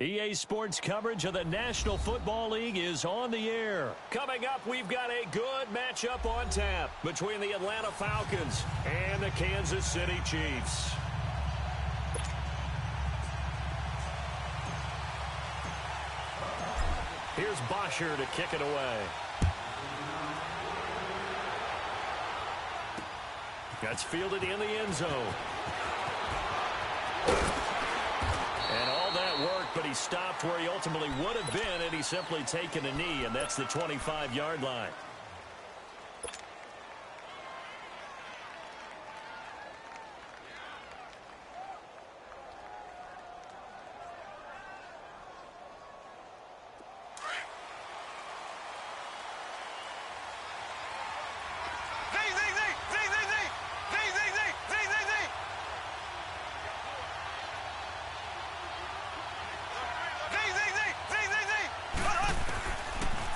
EA Sports coverage of the National Football League is on the air. Coming up, we've got a good matchup on tap between the Atlanta Falcons and the Kansas City Chiefs. Here's Bosher to kick it away. That's fielded in the end zone. And all that work, but he stopped where he ultimately would have been had he simply taken a knee, and that's the 25-yard line.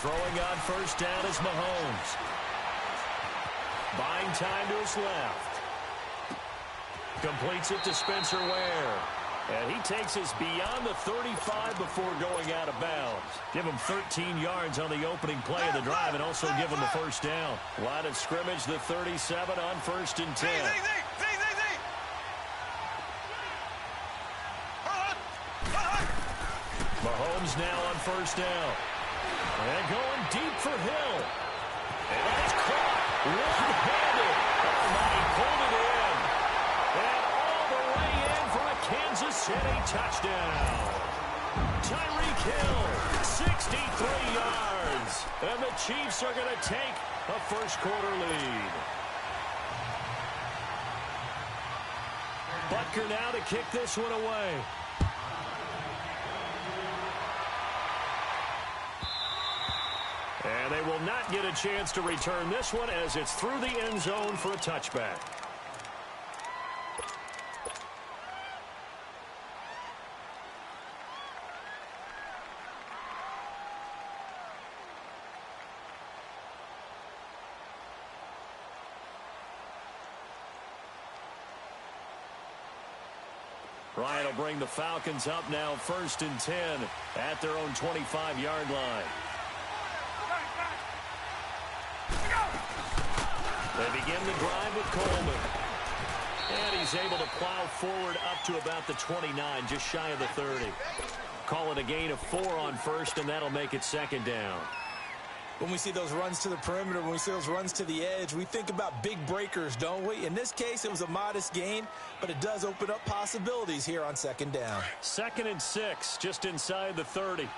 Throwing on first down is Mahomes. Buying time to his left. Completes it to Spencer Ware. And he takes us beyond the 35 before going out of bounds. Give him 13 yards on the opening play of the drive and also give him the first down. Line of scrimmage, the 37 on 1st and 10. Mahomes now on first down. And going deep for Hill. And that's caught one-handed. Oh, my, he pulled it in. And all the way in for a Kansas City touchdown. Tyreek Hill, 63 yards. And the Chiefs are going to take a first-quarter lead. Butker now to kick this one away. And they will not get a chance to return this one as it's through the end zone for a touchback. Ryan will bring the Falcons up now 1st and 10 at their own 25-yard line. They begin the drive with Coleman. And he's able to plow forward up to about the 29, just shy of the 30. Call it a gain of 4 on first, and that'll make it 2nd down. When we see those runs to the perimeter, when we see those runs to the edge, we think about big breakers, don't we? In this case, it was a modest gain, but it does open up possibilities here on 2nd down. 2nd and 6, just inside the 30.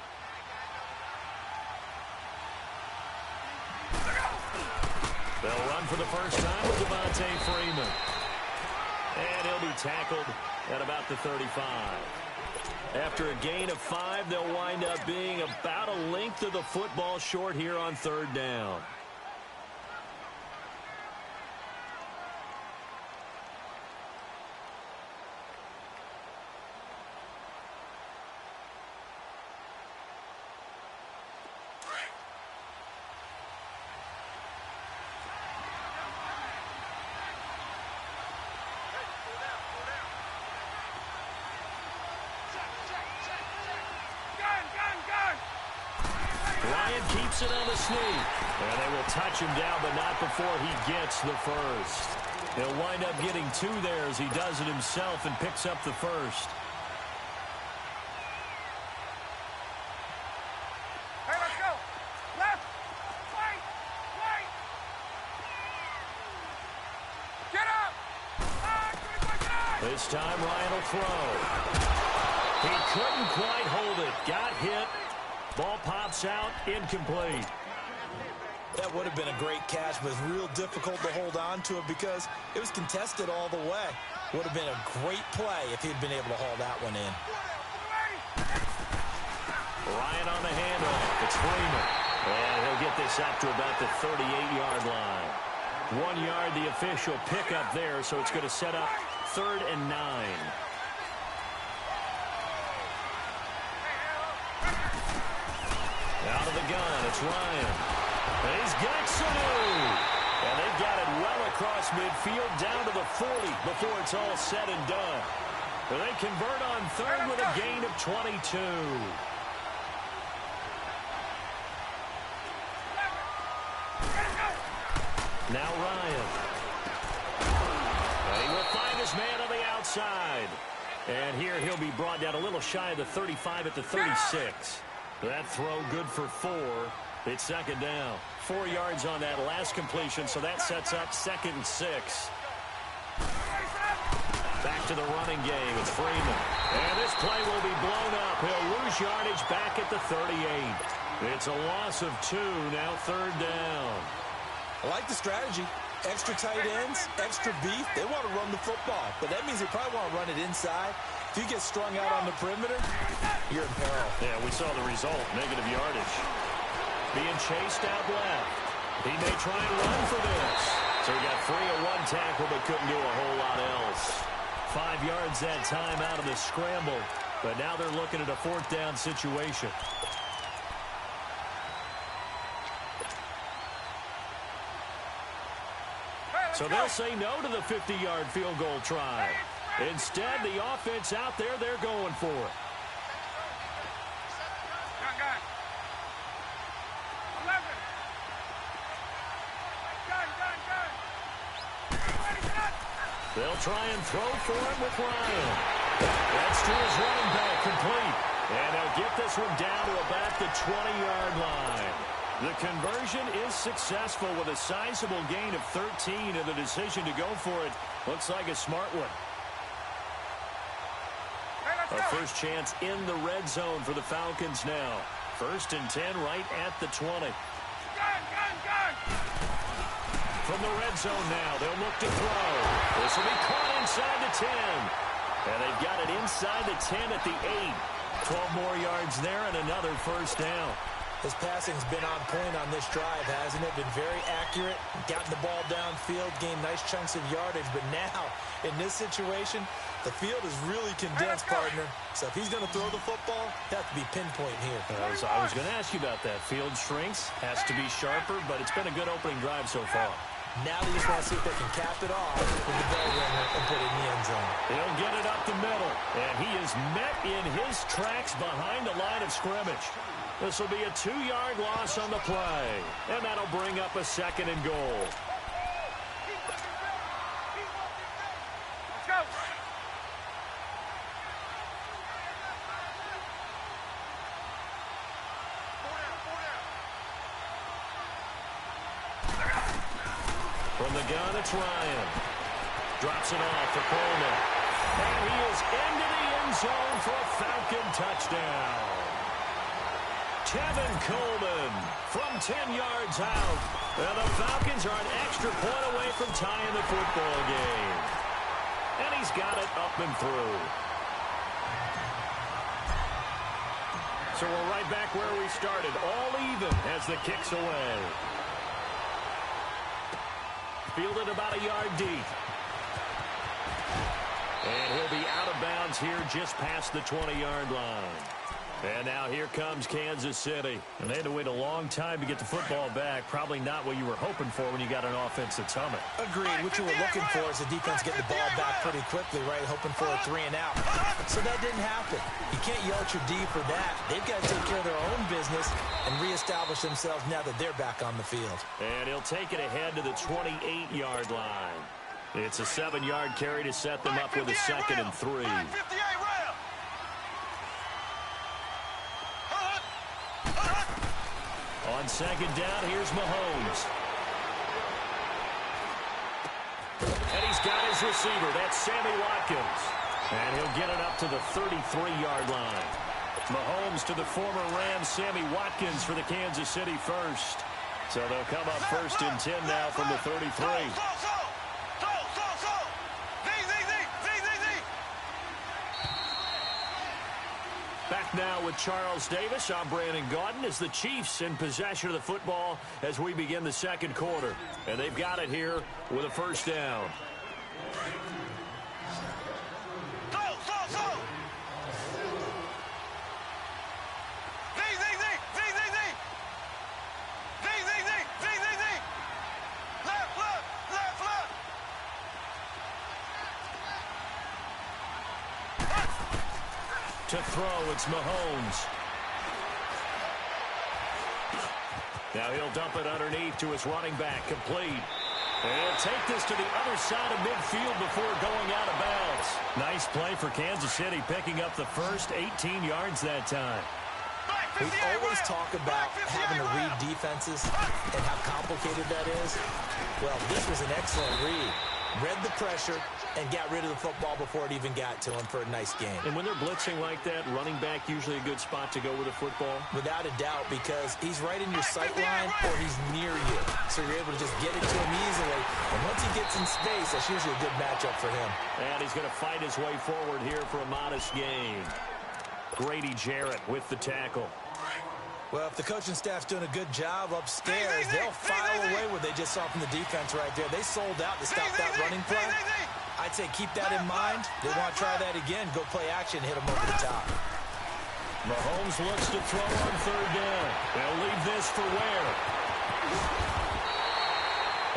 They'll run for the first time with Devontae Freeman. And he'll be tackled at about the 35. After a gain of 5, they'll wind up being about a length of the football short here on 3rd down. Keeps it on the sneak. And they will touch him down, but not before he gets the first. He'll wind up getting 2 there as he does it himself and picks up the first. Hey, let's go. Left. Right. Right. Get up. This time Ryan will throw. He couldn't quite hold it. Got hit. Ball pops out, incomplete. That would have been a great catch, but it's real difficult to hold on to it because it was contested all the way. Would have been a great play if he'd been able to haul that one in. Ryan on the handoff. It's Freeman. And he'll get this up to about the 38-yard line. 1 yard, the official pickup there, so it's going to set up 3rd and 9. Out of the gun, it's Ryan. And he's got Sanu. And they got it well across midfield down to the 40 before it's all said and done. They convert on third with a gain of 22. Now Ryan. He will find his man on the outside. And here he'll be brought down a little shy of the 35 at the 36. That throw good for 4. It's second down. 4 yards on that last completion, so that sets up 2nd and 6. Back to the running game. It's Freeman. And this play will be blown up. He'll lose yardage back at the 38. It's a loss of 2, now 3rd down. I like the strategy. Extra tight ends, extra beef. They want to run the football, but that means they probably want to run it inside. If you get strung out on the perimeter, you're in peril. Yeah, we saw the result, negative yardage. Being chased out left. He may try and run for this. So he got free of 1 tackle, but couldn't do a whole lot else. 5 yards that time out of the scramble, but now they're looking at a 4th down situation. So they'll say no to the 50-yard field goal try. Instead, the offense out there, they're going for it. They'll try and throw for it with Ryan. That's to his running back, complete. And they'll get this one down to about the 20-yard line. The conversion is successful with a sizable gain of 13, and the decision to go for it looks like a smart one. A first chance in the red zone for the Falcons now. 1st and 10 right at the 20. From the red zone now, they'll look to throw. This will be caught inside the 10. And they've got it inside the 10 at the 8. 12 more yards there and another first down. His passing's been on point on this drive, hasn't it? Been very accurate, gotten the ball downfield, gained nice chunks of yardage. But now, in this situation, the field is really condensed, partner. So if he's going to throw the football, it has to be pinpoint here. I was going to ask you about that. Field shrinks, has to be sharper, but it's been a good opening drive so far. Now they just want to see if they can cap it off with the bell ringer and put it in the end zone. He'll get it up the middle, and he is met in his tracks behind the line of scrimmage. This will be a 2-yard loss on the play, and that'll bring up a 2nd and goal. Let's go. From the gun, it's Ryan. Drops it off for Coleman. And he is into the end zone for a Falcon touchdown. Kevin Coleman from 10 yards out. And the Falcons are an extra point away from tying the football game. And he's got it up and through. So we're right back where we started. All even as the kick's away. Fielded about a yard deep. And he'll be out of bounds here just past the 20-yard line. And now here comes Kansas City. And they had to wait a long time to get the football back. Probably not what you were hoping for when you got an offense that's humming. Agreed. What you were looking for is the defense getting the ball back pretty quickly, right? Hoping for a 3 and out. So that didn't happen. You can't yell at your D for that. They've got to take care of their own business and reestablish themselves now that they're back on the field. And he'll take it ahead to the 28-yard line. It's a 7-yard carry to set them up with a 2nd and 3. On 2nd down, here's Mahomes. And he's got his receiver. That's Sammy Watkins. And he'll get it up to the 33-yard line. Mahomes to the former Rams, Sammy Watkins for the Kansas City first. So they'll come up 1st and 10 now from the 33. Back now with Charles Davis. I'm Brandon Gaudin as the Chiefs in possession of the football as we begin the 2nd quarter. And they've got it here with a first down. To throw, it's Mahomes. Now he'll dump it underneath to his running back, complete. And he'll take this to the other side of midfield before going out of bounds. Nice play for Kansas City, picking up the first 18 yards that time. We always talk about having to read defenses and how complicated that is. Well, this was an excellent read. Read the pressure and got rid of the football before it even got to him for a nice game. And when they're blitzing like that, running back usually a good spot to go with a football? Without a doubt, because he's right in your sight line or he's near you. So you're able to just get it to him easily. And once he gets in space, that's usually a good matchup for him. And he's going to fight his way forward here for a modest gain. Grady Jarrett with the tackle. Well, if the coaching staff's doing a good job upstairs, they'll file away what they just saw from the defense right there. They sold out to stop that running play. I'd say keep that in mind. They want to try that again. Go play action, hit them over the top. Mahomes looks to throw on third down. They'll leave this for Ware.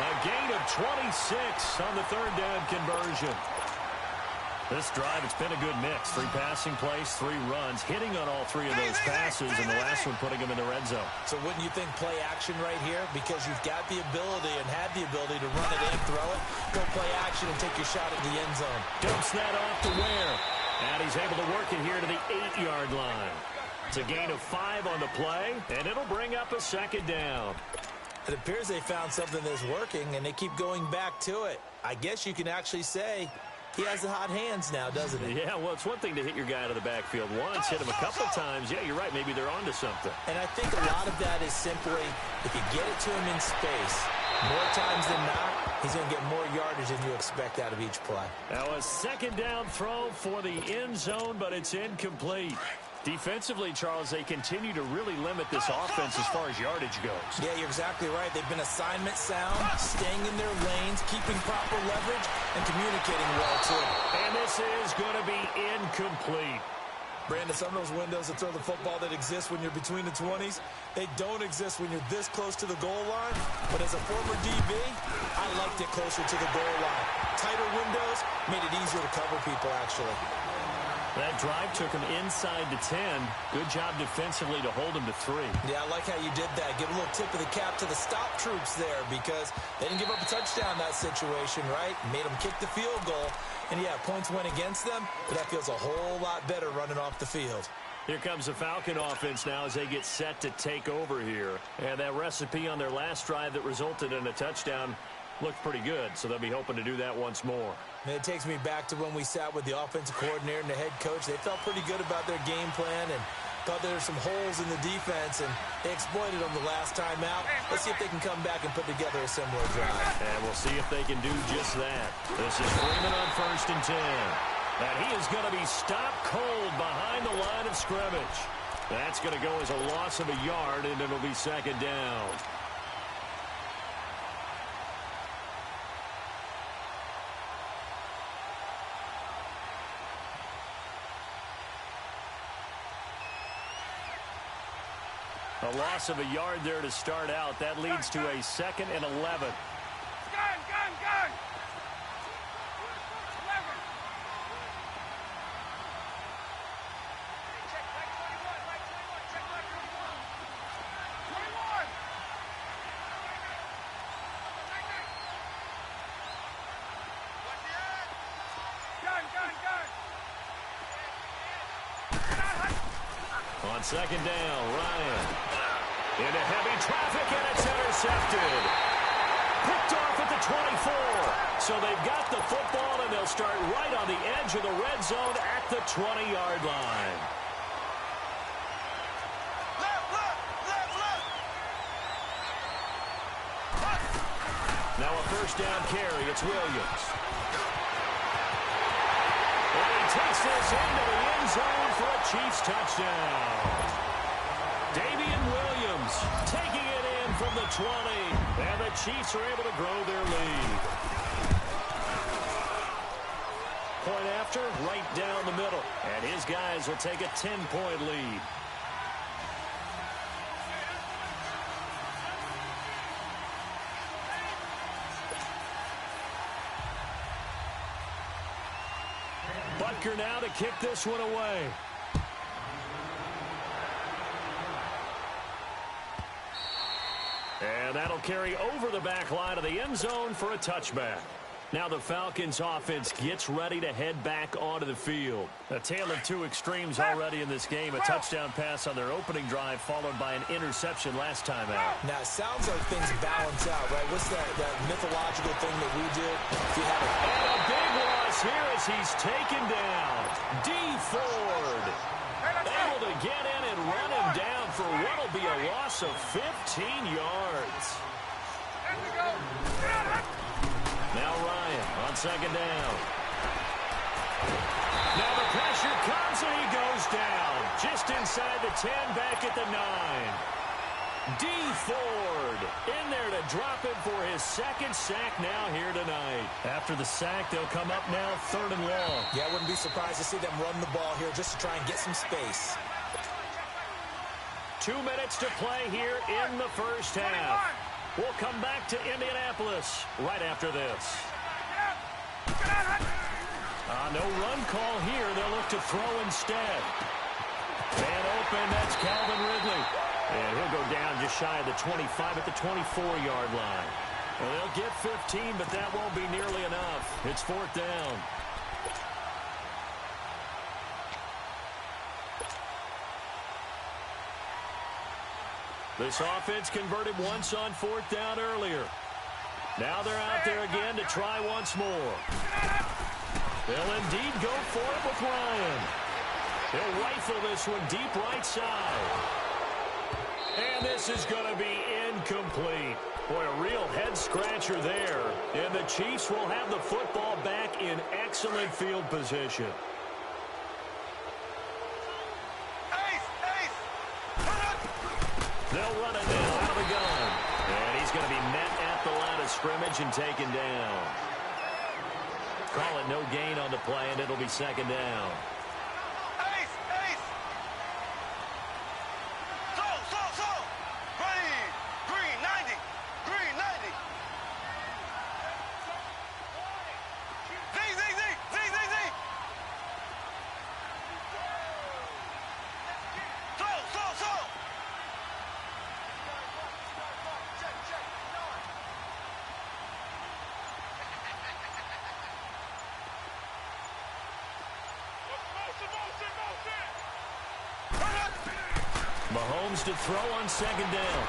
A gain of 26 on the third down conversion. This drive, it's been a good mix. 3 passing plays, 3 runs, hitting on all 3 of those passes, and the last one putting him in the red zone. So wouldn't you think play action right here? Because you've got the ability and had the ability to run it and throw it. Go play action and take your shot at the end zone. Dumps that off to Ware. And he's able to work it here to the 8-yard line. It's a gain of 5 on the play, and it'll bring up a second down. It appears they found something that's working, and they keep going back to it. I guess you can actually say he has the hot hands now, doesn't he? Yeah, well, it's one thing to hit your guy out of the backfield once, hit him a couple of times. Yeah, you're right. Maybe they're onto something. And I think a lot of that is simply if you get it to him in space, more times than not, he's going to get more yardage than you expect out of each play. Now a second down throw for the end zone, but it's incomplete. Defensively, Charles, they continue to really limit this offense as far as yardage goes. Yeah, you're exactly right. They've been assignment sound, staying in their lanes, keeping proper leverage, and communicating well, too. And this is going to be incomplete. Brandon, some of those windows to throw the football that exist when you're between the 20s, they don't exist when you're this close to the goal line. But as a former DB, I liked it closer to the goal line. Tighter windows made it easier to cover people, actually. That drive took him inside the 10. Good job defensively to hold him to 3. Yeah, I like how you did that. Give a little tip of the cap to the stop troops there because they didn't give up a touchdown in that situation, right? Made them kick the field goal. And, yeah, points went against them, but that feels a whole lot better running off the field. Here comes the Falcon offense now as they get set to take over here. And that recipe on their last drive that resulted in a touchdown looked pretty good, so they'll be hoping to do that once more. And it takes me back to when we sat with the offensive coordinator and the head coach. They felt pretty good about their game plan and thought there were some holes in the defense, and they exploited them the last time out. Let's see if they can come back and put together a similar drive. And we'll see if they can do just that. This is Freeman on 1st and 10. And he is going to be stopped cold behind the line of scrimmage. That's going to go as a loss of a yard, and it'll be second down. A loss of a yard there to start out. That leads to a 2nd and 11. Gun! Check right 21, check right 21. 21. Gun! On second down, Ryan. Into heavy traffic, and it's intercepted. Picked off at the 24. So they've got the football, and they'll start right on the edge of the red zone at the 20-yard line. Now a first down carry. It's Williams. And he takes this into the end zone for a Chiefs touchdown. Damian Williams taking it in from the 20. And the Chiefs are able to grow their lead. Point after, right down the middle. And his guys will take a 10-point lead. Butker now to kick this one away. And that'll carry over the back line of the end zone for a touchback. Now the Falcons offense gets ready to head back onto the field. A tale of two extremes already in this game. A touchdown pass on their opening drive followed by an interception last time out. Now, it sounds like things balance out, right? What's that mythological thing that we do? If you have and a big loss here as he's taken down. D. Ford able to get in and run him down for what will be a loss of 15 yards. Now Ryan on second down. Now the pressure comes and he goes down. Just inside the 10, back at the 9. D. Ford in there to drop him for his second sack now here tonight. After the sack, they'll come up now 3rd and long. Yeah, I wouldn't be surprised to see them run the ball here just to try and get some space. 2 minutes to play here in the first half. We'll come back to Indianapolis right after this. No run call here. They'll look to throw instead. Man open, that's Calvin Ridley. And he'll go down just shy of the 25 at the 24-yard line. Well, they'll get 15, but that won't be nearly enough. It's 4th down. This offense converted once on 4th down earlier. Now they're out there again to try once more. They'll indeed go for it with Ryan. He'll rifle this one deep right side. And this is going to be incomplete. Boy, a real head-scratcher there. And the Chiefs will have the football back in excellent field position. They'll run it now out of the gun. And he's going to be met at the line of scrimmage and taken down. Call it no gain on the play, and it'll be 2nd down. Mahomes to throw on 2nd down.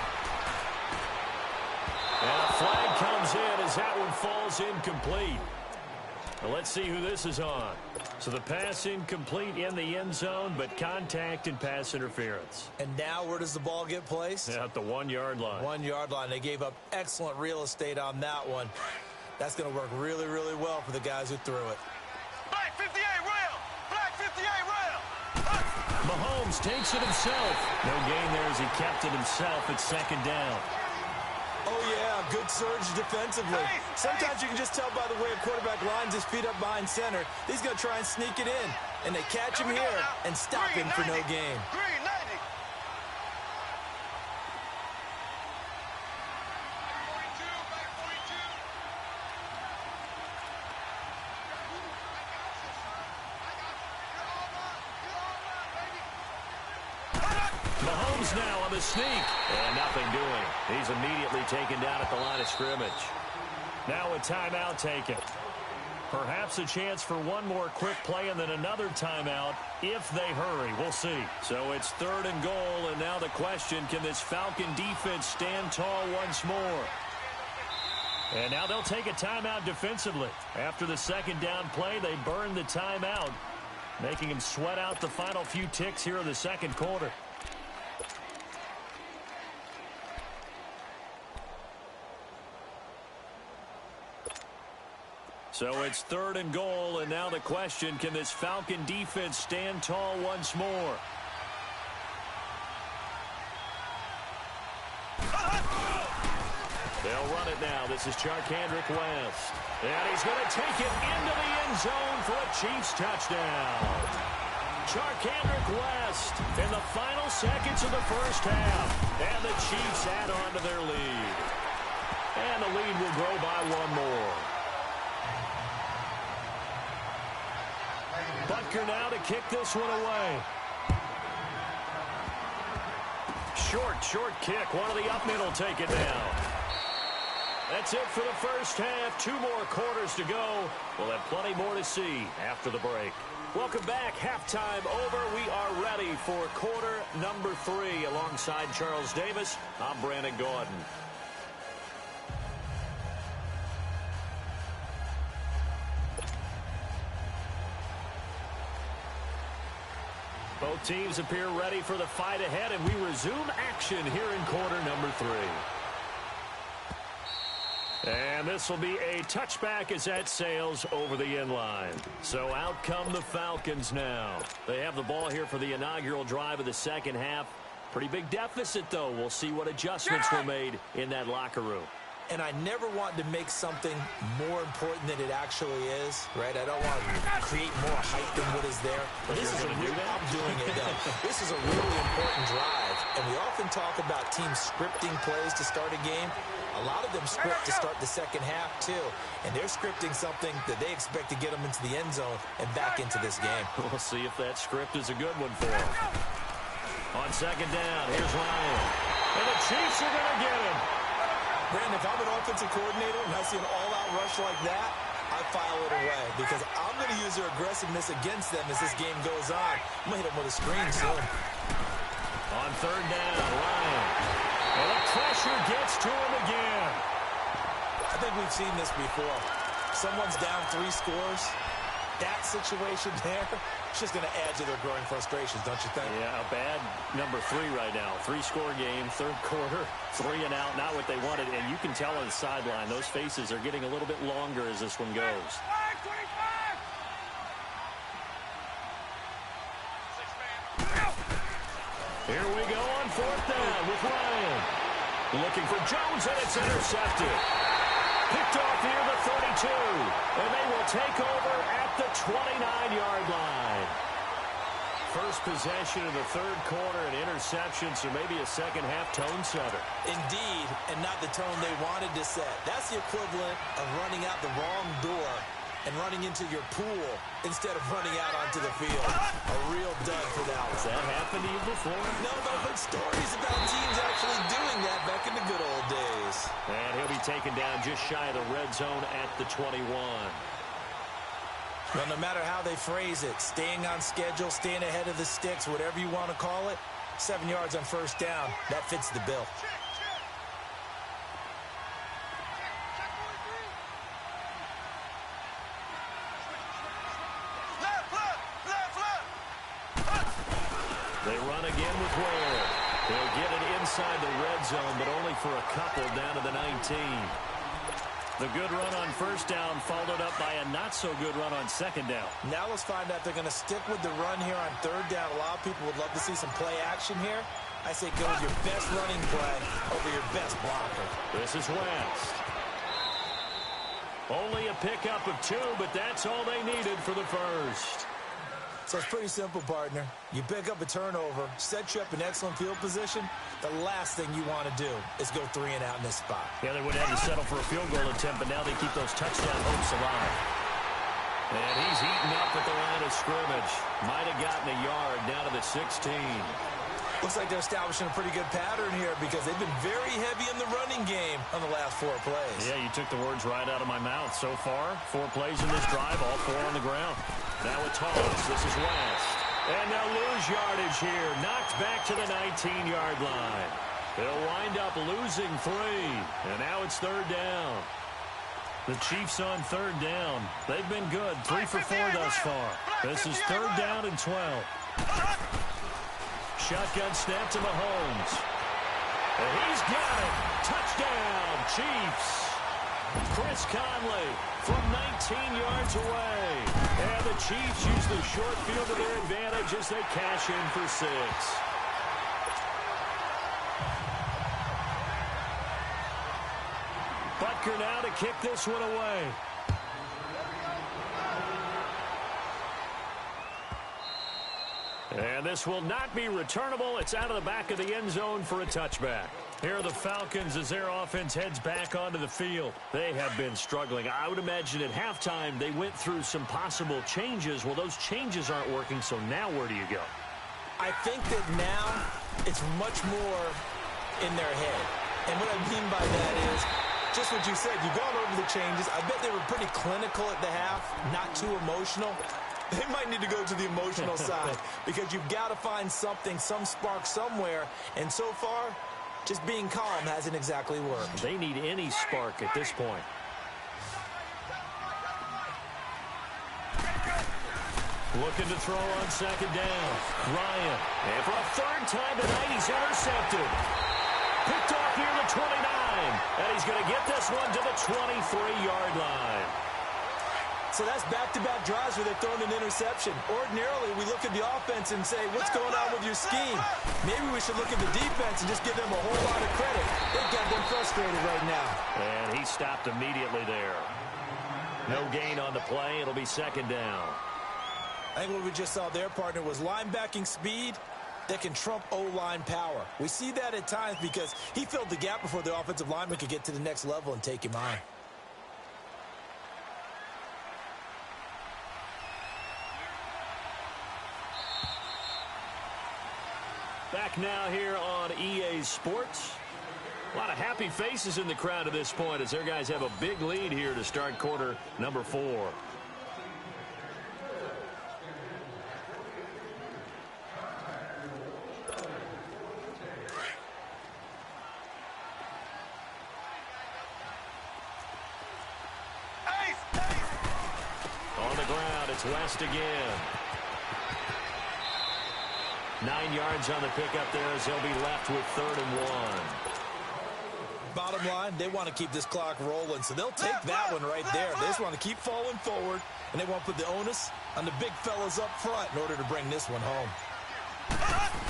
And a flag comes in as that one falls incomplete. Well, let's see who this is on. So the pass incomplete in the end zone, but contact and pass interference. And now where does the ball get placed? At the 1-yard line. 1-yard line. They gave up excellent real estate on that one. That's going to work really, really well for the guys who threw it. Black 58 rail! Black 58 rail! Mahomes takes it himself. No gain there as he kept it himself at 2nd down. Oh, yeah, good surge defensively. Sometimes you can just tell by the way a quarterback lines his feet up behind center. He's going to try and sneak it in. And they catch him here and stop him for no gain. Green 90. Mahomes now on the sneak. And nothing doing. He's immediately taken down at the line of scrimmage. Now a timeout taken. Perhaps a chance for one more quick play and then another timeout if they hurry. We'll see. So it's 3rd and goal, and now the question, can this Falcon defense stand tall once more? And now they'll take a timeout defensively. After the 2nd down play, they burn the timeout, making him sweat out the final few ticks here in the 2nd quarter. So it's 3rd and goal, and now the question, can this Falcon defense stand tall once more? They'll run it now. This is Charkandrick West. And he's going to take it into the end zone for a Chiefs touchdown. Charkandrick West in the final seconds of the first half. And the Chiefs add on to their lead. And the lead will grow by one more. Butker now to kick this one away. Short kick. One of the up men will take it down. That's it for the first half. 2 more quarters to go. We'll have plenty more to see after the break. Welcome back. Halftime over. We are ready for quarter number 3. Alongside Charles Davis, I'm Brandon Gordon. Both teams appear ready for the fight ahead, and we resume action here in quarter number 3. And this will be a touchback as that sails over the inline. So out come the Falcons now. They have the ball here for the inaugural drive of the second half. Pretty big deficit, though. We'll see what adjustments were made in that locker room. And I never want to make something more important than it actually is, right? I don't want to create more hype than what is there. But this is I'm doing it, though. This is a really important drive. And we often talk about teams scripting plays to start a game. A lot of them script to start the second half, too. And they're scripting something that they expect to get them into the end zone and back into this game. We'll see if that script is a good one for them. On second down, here's Ryan. And the Chiefs are going to get him. Brandon, if I'm an offensive coordinator and I see an all-out rush like that, I file it away because I'm going to use their aggressiveness against them as this game goes on. I'm going to hit them with a screen soon. On third down, Ryan. And the pressure gets to him again. I think we've seen this before. Someone's down 3 scores. That situation there, it's just going to add to their growing frustrations, don't you think? Yeah, a bad number 3 right now. 3-score game, third quarter, 3 and out, not what they wanted. And you can tell on the sideline, those faces are getting a little bit longer as this one goes. Here we go on fourth down with Ryan. Looking for Jones, and it's intercepted. Picked off near the 32, and they will take over at the 29-yard line. First possession of the third quarter, an interception, so maybe a second-half tone setter. Indeed, and not the tone they wanted to set. That's the equivalent of running out the wrong door and running into your pool instead of running out onto the field. A real dud for that one. Has that happened to you before? No, but I've heard stories about teams actually doing that back in the good old days. And he'll be taken down just shy of the red zone at the 21. Well, no matter how they phrase it, staying on schedule, staying ahead of the sticks, whatever you want to call it, 7 yards on first down, that fits the bill. They run again with Ware. They'll get it inside the red zone, but only for a couple down to the 19. The good run on first down followed up by a not-so-good run on second down. Now let's find out if they're going to stick with the run here on third down. A lot of people would love to see some play action here. I say go with your best running play over your best blocker. This is West. Only a pickup of 2, but that's all they needed for the first. So it's pretty simple, partner. You pick up a turnover, set you up in excellent field position. The last thing you want to do is go 3 and out in this spot. Yeah, they would have to settle for a field goal attempt, but now they keep those touchdown hopes alive. And he's eaten up at the line of scrimmage. Might have gotten a yard down to the 16. Looks like they're establishing a pretty good pattern here because they've been very heavy in the running game on the last 4 plays. Yeah, you took the words right out of my mouth. So far, 4 plays in this drive, all 4 on the ground. Now it's Hollis. This is West. And they'll lose yardage here. Knocked back to the 19-yard line. They'll wind up losing 3. And now it's third down. The Chiefs on third down. They've been good. 3 for 4 thus far. This is third down and 12. Shotgun snap to Mahomes. And he's got it. Touchdown, Chiefs. Chris Conley from 19 yards away. And the Chiefs use the short field to their advantage as they cash in for 6. Butker now to kick this one away. And this will not be returnable. It's out of the back of the end zone for a touchback. Here are the Falcons as their offense heads back onto the field. They have been struggling. I would imagine at halftime they went through some possible changes. Well, those changes aren't working, so now where do you go? I think that now it's much more in their head. And what I mean by that is Just what you said. You've gone over the changes. I bet they were pretty clinical at the half, not too emotional. They might need to go to the emotional side because you've got to find something, some spark somewhere. And so far, just being calm hasn't exactly worked. They need any spark at this point. Looking to throw on second down. Ryan. And for a third time tonight, he's intercepted. Picked off near the 29. And he's going to get this one to the 23-yard line. So that's back-to-back drives where they've thrown an interception. Ordinarily, we look at the offense and say, what's going on with your scheme? Maybe we should look at the defense and just give them a whole lot of credit. They've got them frustrated right now. And he stopped immediately there. No gain on the play. It'll be second down. I think what we just saw there, partner, was linebacking speed that can trump O-line power. We see that at times because he filled the gap before the offensive lineman could get to the next level and take him on. Back now here on EA Sports. A lot of happy faces in the crowd at this point as their guys have a big lead here to start quarter number 4. On the ground, it's West again. 9 yards on the pickup there as they'll be left with 3rd and 1. Bottom line, they want to keep this clock rolling, so they'll take that one right there. They just want to keep falling forward, and they want to put the onus on the big fellas up front in order to bring this one home.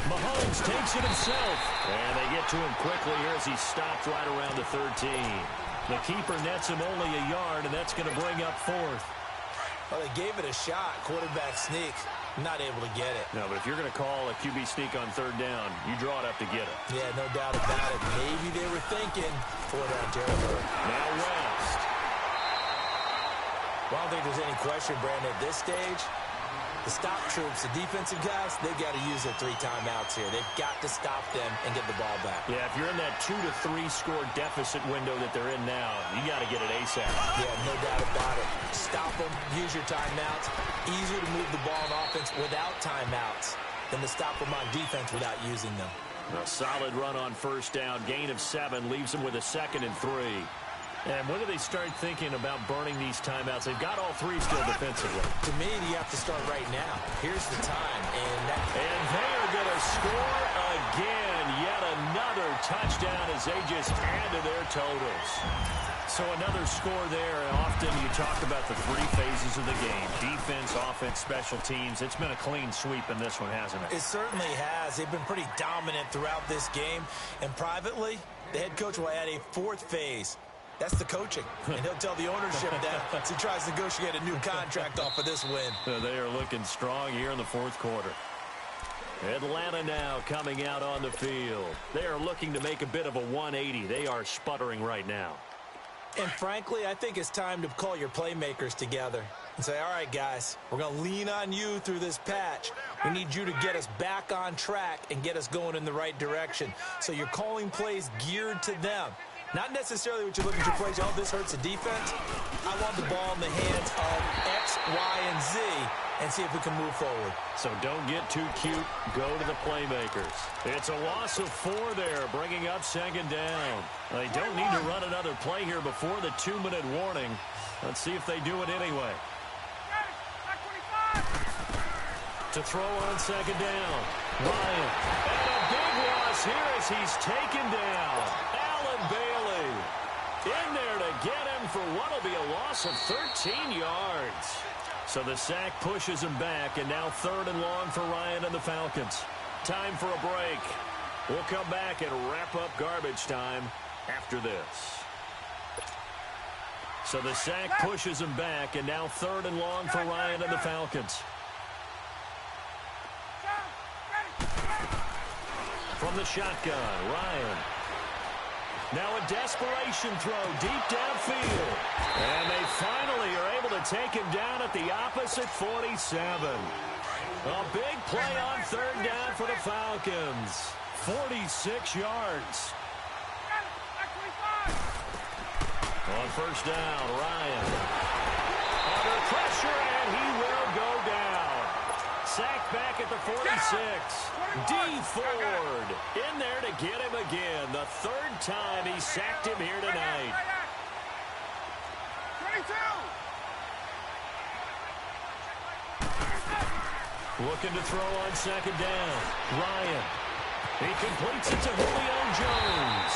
Mahomes takes it himself, and they get to him quickly here as he stopped right around the 13. The keeper nets him only a yard, and that's going to bring up 4th. Well, they gave it a shot, quarterback sneak. Not able to get it. No, but if you're going to call a QB sneak on 3rd down, you draw it up to get it. Yeah, no doubt about it. Maybe they were thinking for that territory. Now West. Well, I don't think there's any question, Brandon, at this stage. The stop troops, the defensive guys, they've got to use their 3 timeouts here. They've got to stop them and get the ball back. Yeah, if you're in that 2 to 3 score deficit window that they're in now, you got to get it ASAP. Yeah, no doubt about it. Stop them, use your timeouts. Easier to move the ball on offense without timeouts than to stop them on defense without using them. A solid run on 1st down. Gain of 7 leaves them with a 2nd and 3. And when do they start thinking about burning these timeouts? They've got all 3 still defensively. To me, you have to start right now. Here's the time. And they are going to score again. Yet another touchdown as they just add to their totals. So another score there. Often you talk about the 3 phases of the game. Defense, offense, special teams. It's been a clean sweep in this one, hasn't it? It certainly has. They've been pretty dominant throughout this game. And privately, the head coach will add a 4th phase. That's the coaching. And he'll tell the ownership that as he tries to negotiate a new contract off of this win. They are looking strong here in the 4th quarter. Atlanta now coming out on the field. They are looking to make a bit of a 180. They are sputtering right now. And frankly, I think it's time to call your playmakers together and say, all right, guys, we're going to lean on you through this patch. We need you to get us back on track and get us going in the right direction. So you're calling plays geared to them. Not necessarily what you're looking to plays. Oh, this hurts the defense. I want the ball in the hands of X, Y, and Z and see if we can move forward. So don't get too cute. Go to the playmakers. It's a loss of 4 there, bringing up 2nd down. They don't need to run another play here before the 2-minute warning. Let's see if they do it anyway. To throw on 2nd down. Ryan. And a big loss here as he's taken down. Bailey in there to get him for what will be a loss of 13 yards. So the sack pushes him back, and now 3rd and long for Ryan and the Falcons. Time for a break. We'll come back and wrap up garbage time after this. So the sack pushes him back, and now 3rd and long for Ryan and the Falcons. From the shotgun, Ryan. Now a desperation throw deep downfield. And they finally are able to take him down at the opposite 47. A big play on 3rd down for the Falcons. 46 yards. first down, Ryan. Under pressure, and he will go down. Sacked back at the 46. D. Ford in there to get him again. The third time he sacked him here tonight. 22. Looking to throw on second down. Ryan. He completes it to Julio Jones.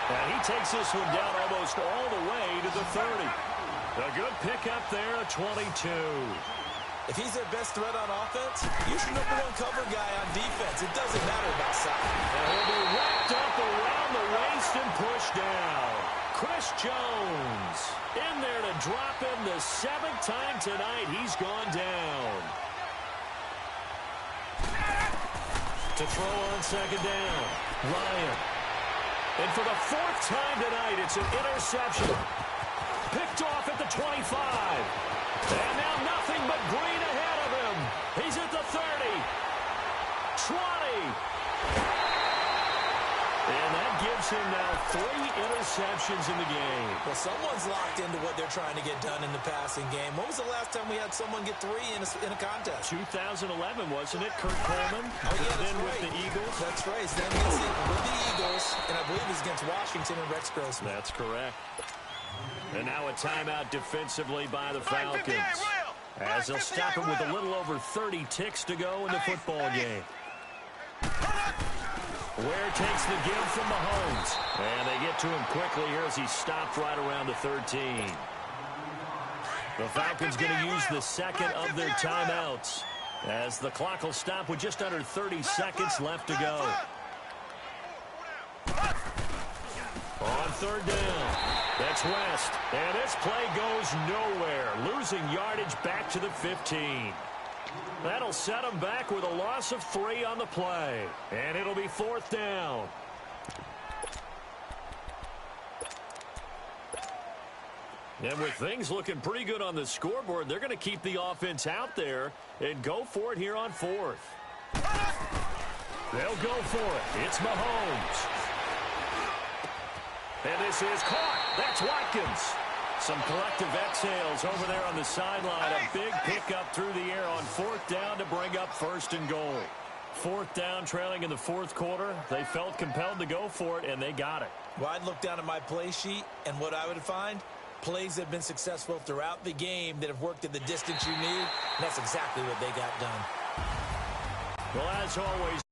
And he takes this one down almost all the way to the 30. A good pickup there, a 22. If he's their best threat on offense, use your number one cover guy on defense. It doesn't matter about size. And he'll be wrapped up around the waist and pushed down. Chris Jones in there to drop him the 7th time tonight. He's gone down. To throw on second down, Ryan. And for the 4th time tonight, it's an interception. Picked off at the 25. And now nothing but green ahead of him. He's at the 30. 20. And that gives him now 3 interceptions in the game. Well, someone's locked into what they're trying to get done in the passing game. When was the last time we had someone get 3 in a contest? 2011, wasn't it? Kurt Coleman. Oh, yeah, that's then right. with the Eagles. That's right. Then with the Eagles, and I believe it's against Washington and Rex Grossman. That's correct. And now a timeout defensively by the Falcons, as they'll stop it with a little over 30 ticks to go in the football game. Ware takes the give from Mahomes. And they get to him quickly here as he stopped right around the 13. The Falcons going to use the second of their timeouts, as the clock will stop with just under 30 seconds left to go. On third down, that's West. And this play goes nowhere, losing yardage back to the 15. That'll set him back with a loss of 3 on the play. And it'll be 4th down. And with things looking pretty good on the scoreboard, they're going to keep the offense out there and go for it here on 4th. They'll go for it. It's Mahomes. And this is caught. That's Watkins. Some collective exhales over there on the sideline. A big pickup through the air on 4th down to bring up 1st and goal. 4th down, trailing in the 4th quarter. They felt compelled to go for it, and they got it. Well, I'd look down at my play sheet, and what I would find, plays that have been successful throughout the game that have worked at the distance you need, and that's exactly what they got done. Well, as always,